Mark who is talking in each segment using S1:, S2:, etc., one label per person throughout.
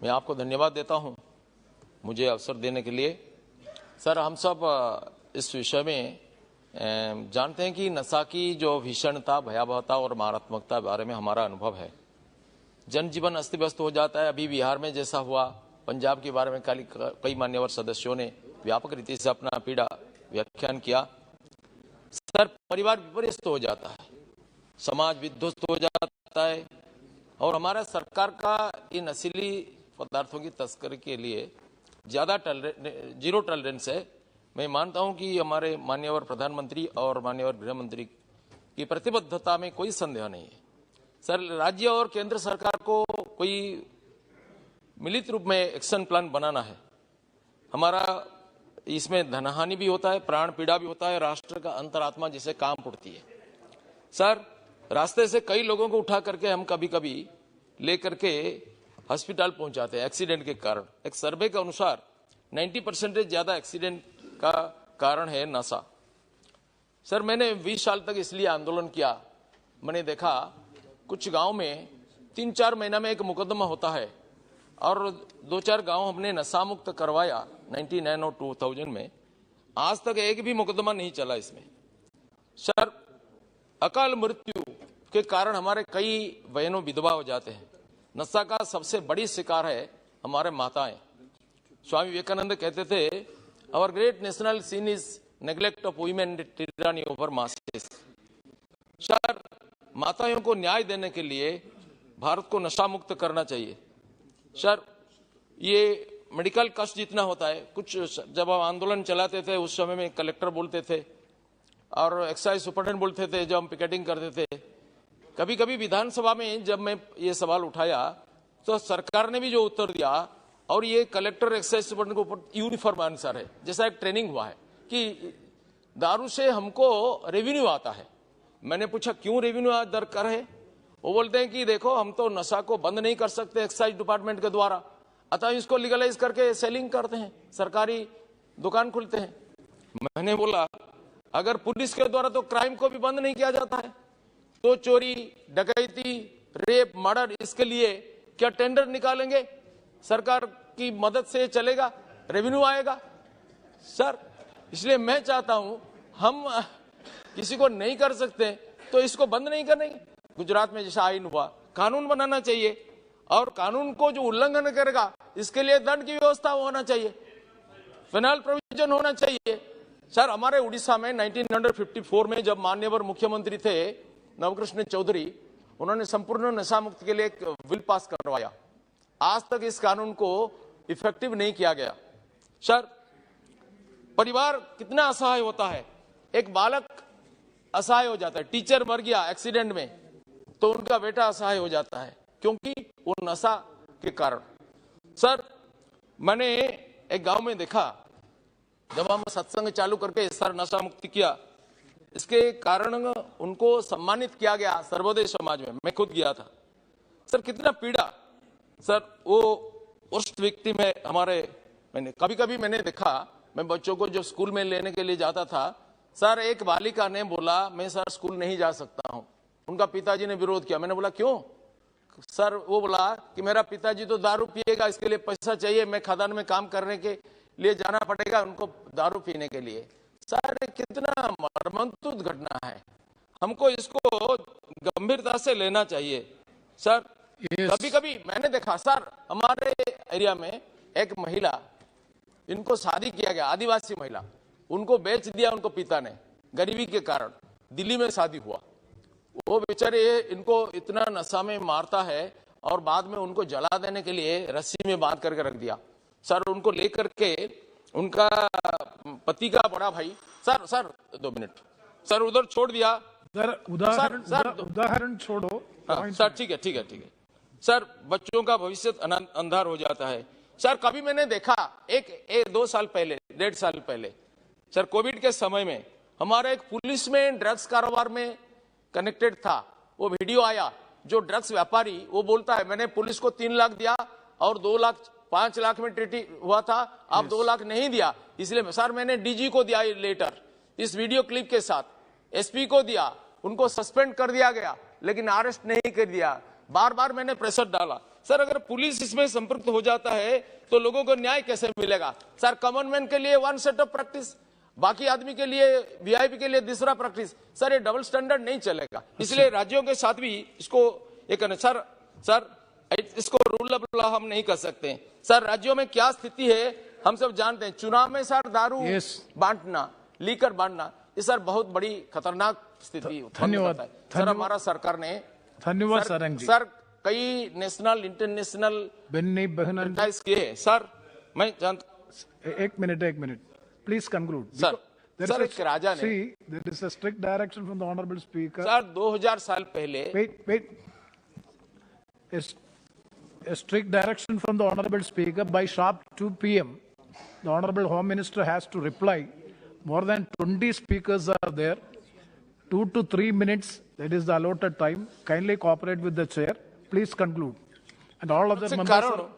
S1: मैं आपको धन्यवाद देता हूं मुझे अवसर देने के लिए। सर, हम सब इस विषय में जानते हैं कि नशा की जो भीषणता, भयावहता और मारात्मकता बारे में हमारा अनुभव है। जनजीवन अस्त व्यस्त हो जाता है। अभी बिहार में जैसा हुआ, पंजाब के बारे में कई मान्यवर सदस्यों ने व्यापक रीति से अपना पीड़ा व्याख्यान किया। सर, परिवार विपर्यस्त हो जाता है, समाज विध्वस्त हो जाता है और हमारा सरकार का इन नशीली पदार्थों की तस्करी के लिए ज़्यादा जीरो टॉलरेंस है। मैं मानता हूं कि हमारे माननीय प्रधानमंत्री और माननीय गृह मंत्री की प्रतिबद्धता में कोई संदेह नहीं है। सर, राज्य और केंद्र सरकार को कोई मिलित रूप में एक्शन प्लान बनाना है। हमारा इसमें धनहानि भी होता है, प्राण पीड़ा भी होता है, राष्ट्र का अंतरात्मा जिसे काम उठती है। सर, रास्ते से कई लोगों को उठा करके हम कभी कभी ले करके हॉस्पिटल पहुंचाते हैं एक्सीडेंट के कारण। एक सर्वे के अनुसार 90% ज्यादा एक्सीडेंट का कारण है नशा। सर, मैंने 20 साल तक इसलिए आंदोलन किया। मैंने देखा कुछ गांव में 3-4 महीना में एक मुकदमा होता है और 2-4 गांव हमने नशा मुक्त करवाया 99 और 2000 में। आज तक एक भी मुकदमा नहीं चला इसमें। सर, अकाल मृत्यु के कारण हमारे कई बहनों विधवा हो जाते हैं। नशा का सबसे बड़ी शिकार है हमारे माताएं। स्वामी विवेकानंद कहते थे, our great national sin is neglect of women tyranny over masses. Sir, माताओं को न्याय देने के लिए भारत को नशा मुक्त करना चाहिए। सर, ये मेडिकल कष्ट जितना होता है, कुछ जब हम आंदोलन चलाते थे उस समय में कलेक्टर बोलते थे और एक्साइज सुपरडेंट बोलते थे जब हम पिकेटिंग करते थे। कभी कभी विधानसभा में जब मैं ये सवाल उठाया तो सरकार ने भी जो उत्तर दिया, और ये कलेक्टर एक्साइज सुपरडेंट के ऊपर यूनिफॉर्म आंसर है, जैसा एक ट्रेनिंग हुआ है कि दारू से हमको रेवेन्यू आता है। मैंने पूछा क्यों रेवेन्यू दरकार है? वो बोलते हैं कि देखो, हम तो नशा को बंद नहीं कर सकते एक्साइज डिपार्टमेंट के द्वारा, अतः इसको लीगलाइज करके सेलिंग करते हैं, सरकारी दुकान खुलते हैं। मैंने बोला अगर पुलिस के द्वारा तो क्राइम को भी बंद नहीं किया जाता है तो चोरी, डकैती, रेप, मर्डर, इसके लिए क्या टेंडर निकालेंगे? सरकार की मदद से चलेगा, रेवेन्यू आएगा। सर, इसलिए मैं चाहता हूं, हम किसी को नहीं कर सकते तो इसको बंद नहीं करेंगे। गुजरात में जैसा आइन हुआ, कानून बनाना चाहिए और कानून को जो उल्लंघन करेगा इसके लिए दंड की व्यवस्था होना चाहिए, पेनल प्रोविजन होना चाहिए। सर, हमारे उड़ीसा में 1954 में जब माननीय मुख्यमंत्री थे नवकृष्ण चौधरी, उन्होंने संपूर्ण नशा मुक्त के लिए एक बिल पास करवाया। आज तक इस कानून को इफेक्टिव नहीं किया गया। सर, परिवार कितना असहाय होता है। एक बालक असहाय हो जाता है, टीचर मर गया एक्सीडेंट में तो उनका बेटा असहाय हो जाता है, क्योंकि वो नशा के कारण। सर, मैंने एक गांव में देखा, जब हम सत्संग चालू करके सर नशा मुक्ति किया, इसके कारण उनको सम्मानित किया गया सर्वोदय समाज में। मैं खुद गया था। सर, कितना पीड़ा। सर, वो वर्स्ट विक्टिम है हमारे। कभी कभी मैंने देखा, मैं बच्चों को जो स्कूल में लेने के लिए जाता था, सर, एक बालिका ने बोला मैं सर स्कूल नहीं जा सकता हूं। उनका पिताजी ने विरोध किया। मैंने बोला क्यों? सर, वो बोला कि मेरा पिताजी तो दारू पिएगा, इसके लिए पैसा चाहिए, मैं खदान में काम करने के लिए जाना पड़ेगा उनको दारू पीने के लिए। सर, कितना मर्मन्तुद घटना है, हमको इसको गंभीरता से लेना चाहिए। सर, कभी कभी मैंने देखा, सर, हमारे एरिया में एक महिला, इनको शादी किया गया, आदिवासी महिला, उनको बेच दिया उनको पिता ने गरीबी के कारण। दिल्ली में शादी हुआ, वो बेचारे इनको इतना नशा में मारता है और बाद में उनको जला देने के लिए रस्सी में बांध करके रख दिया। सर, उनको लेकर के उनका पति का बड़ा भाई, सर 2 मिनट, सर उधर छोड़ दिया।
S2: उदाहरण छोड़ो।
S1: हाँ, सर, ठीक है। सर, बच्चों का भविष्य अंधार हो जाता है। सर, कभी मैंने देखा 2 साल पहले, 1.5 साल पहले, सर, कोविड के समय में हमारा एक पुलिस में ड्रग्स कारोबार में कनेक्टेड था। वो वीडियो आया, जो ड्रग्स व्यापारी वो बोलता है मैंने पुलिस को 3 लाख दिया और 5 लाख में ट्रीटी हुआ था, आप 2 लाख नहीं दिया, इसलिए सर मैंने डीजी को दिया लेटर इस वीडियो क्लिप के साथ, एसपी को दिया, उनको सस्पेंड कर दिया गया लेकिन अरेस्ट नहीं कर दिया। बार बार मैंने प्रेशर डाला। सर अगर पुलिस इसमें संपृक्त हो जाता है तो लोगों को न्याय कैसे मिलेगा? सर कॉमन मैन के लिए वन सेट ऑफ प्रैक्टिस, बाकी आदमी के लिए, वीआईपी के लिए दूसरा प्रैक्टिस। सर ये डबल स्टैंडर्ड नहीं चलेगा, इसलिए राज्यों के साथ भी इसको एक सर इसको रूल ऑफ लॉ हम नहीं कर सकते। सर राज्यों में क्या स्थिति है हम सब जानते हैं। चुनाव में सर दारू बांटना, लीकर बांटना, ये सर बहुत बड़ी खतरनाक स्थिति उत्पन्न करता है। सर हमारा सरकार ने,
S2: धन्यवाद सारंग जी,
S1: सर कई नेशनल इंटरनेशनल किए। सर मैं जानता,
S2: एक minute, please conclude
S1: sir. Sir एक राजा ने,
S2: there is a strict direction from the honorable speaker.
S1: Sir 2000 साल पहले,
S2: wait, a strict direction from the honorable speaker by sharp 2 p.m. the honorable home minister has to reply. More than 20 speakers are there. 2 to 3 minutes, that is the allotted time. Kindly cooperate with the chair. Please conclude. And all other members are...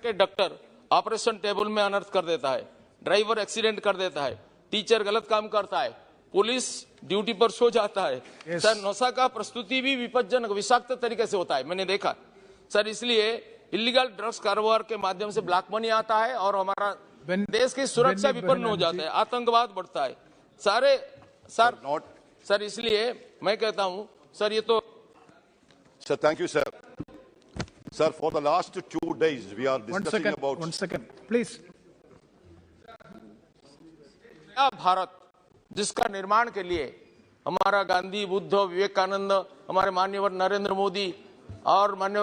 S1: के doctor operation table में अनर्थ कर देता है, driver accident कर देता है, teacher गलत काम करता है, पुलिस ड्यूटी पर सो जाता है।
S2: Yes.
S1: सर नशा का प्रस्तुति भी विपज्जनक विषाक्त तरीके से होता है, मैंने देखा। सर इसलिए इलीगल ड्रग्स कारोबार के माध्यम से ब्लैक मनी आता है और हमारा देश की सुरक्षा विपन्न हो जाता है, आतंकवाद बढ़ता है। सारे सर इसलिए मैं कहता हूं सर ये तो
S3: Sir, thank you, sir. Sir, for the last 2 days, we are discussing about...
S2: One second, please.
S1: Bharat जिसका निर्माण के लिए हमारा गांधी, बुद्ध, विवेकानंद, हमारे माननीय नरेंद्र मोदी और माननीय